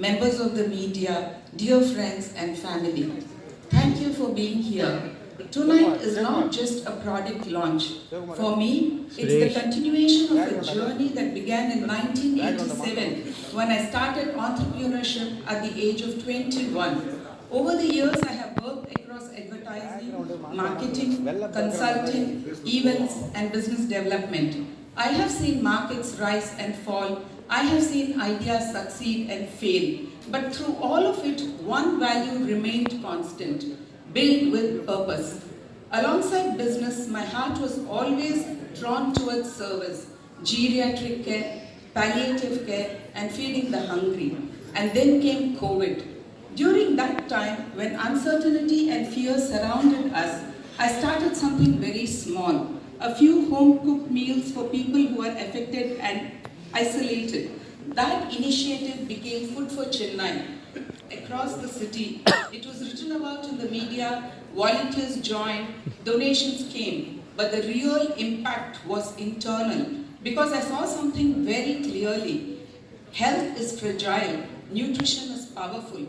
members of the media, dear friends and family. Thank you for being here. Tonight is not just a product launch. For me, it's the continuation of a journey that began in 1987 when I started entrepreneurship at the age of 21. Over the years, I have worked across advertising, marketing, consulting, events, and business development. I have seen markets rise and fall. I have seen ideas succeed and fail. But through all of it, one value remained constant: build with purpose. Alongside business, my heart was always drawn towards service, geriatric care, palliative care, and feeding the hungry. And then came COVID. During that time, when uncertainty and fear surrounded us, I started something very small. A few home-cooked meals for people who are affected and isolated. That initiative became Food for Chennai. Across the city, it was written about in the media, volunteers joined, donations came, but the real impact was internal because I saw something very clearly. Health is fragile, nutrition is powerful.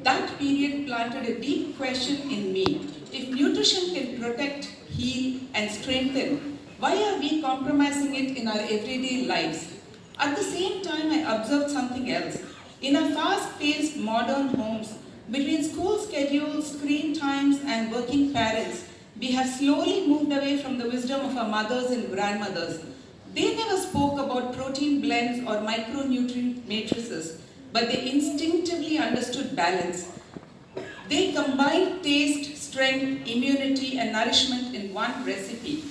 That period planted a deep question in me. If nutrition can protect, heal, and strengthen, why are we compromising it in our everyday lives? At the same time, I observed something else. In our fast-paced modern homes, between school schedules, screen times, and working parents, we have slowly moved away from the wisdom of our mothers and grandmothers. They never spoke about protein blends or micronutrient matrices, but they instinctively understood balance. They combined taste, strength, immunity, and nourishment in one recipe.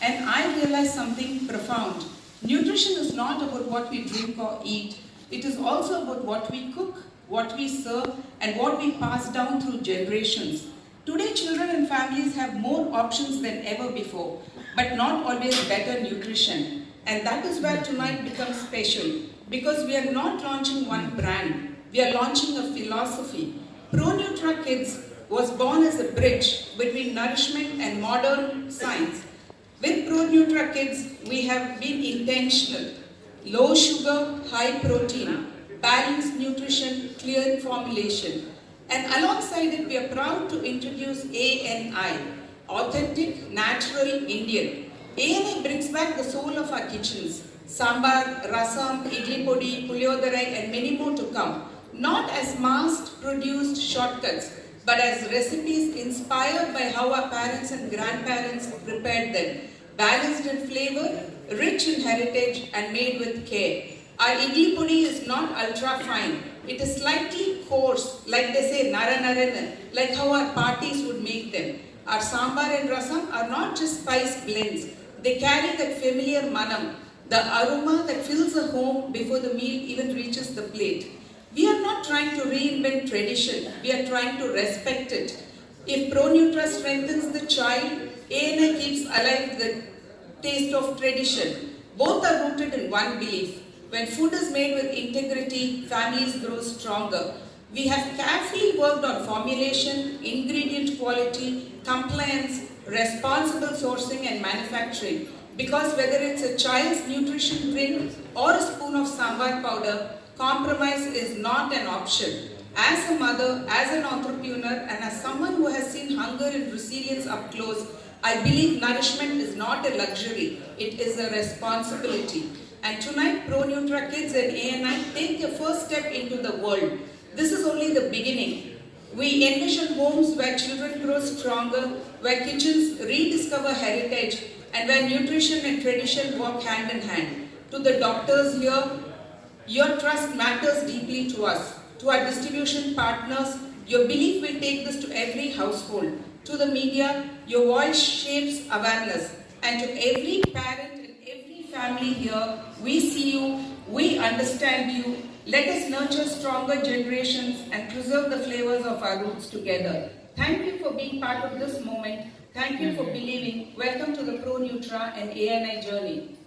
And I realized something profound. Nutrition is not about what we drink or eat. It is also about what we cook, what we serve, and what we pass down through generations. Today, children and families have more options than ever before, but not always better nutrition. And that is where tonight becomes special, because we are not launching one brand, we are launching a philosophy. ProNutra Kids was born as a bridge between nourishment and modern science. With ProNutra Kids, we have been intentional. Low sugar, high protein, balanced nutrition, clear formulation. And alongside it, we are proud to introduce ANI, Authentic Natural Indian. ANI brings back the soul of our kitchens. Sambar, rasam, idli podi, puliodarai, and many more to come. Not as mass-produced shortcuts, but as recipes inspired by how our parents and grandparents prepared them. Balanced in flavor, rich in heritage, and made with care. Our idli podi is not ultra fine. It is slightly coarse, like they say naranarana, like how our parties would make them. Our sambar and rasam are not just spice blends. They carry that familiar manam, the aroma that fills a home before the meal even reaches the plate. We are not trying to reinvent tradition. We are trying to respect it. If ProNutra strengthens the child, ANI keeps alive the taste of tradition. Both are rooted in one belief. When food is made with integrity, families grow stronger. We have carefully worked on formulation, ingredient quality, compliance, responsible sourcing and manufacturing. Because whether it's a child's nutrition drink or a spoon of sambar powder, compromise is not an option. As a mother, as an entrepreneur, and as someone who has seen hunger and resilience up close, I believe nourishment is not a luxury, it is a responsibility. And tonight, ProNutra Kids and ANI take a first step into the world. This is only the beginning. We envision homes where children grow stronger, where kitchens rediscover heritage, and where nutrition and tradition walk hand in hand. To the doctors here, your trust matters deeply to us. To our distribution partners, your belief will take this to every household. To the media, your voice shapes awareness. And to every parent and every family here, we see you, we understand you. Let us nurture stronger generations and preserve the flavors of our roots together. Thank you for being part of this moment. Thank you for believing. Welcome to the ProNutra and ANI journey.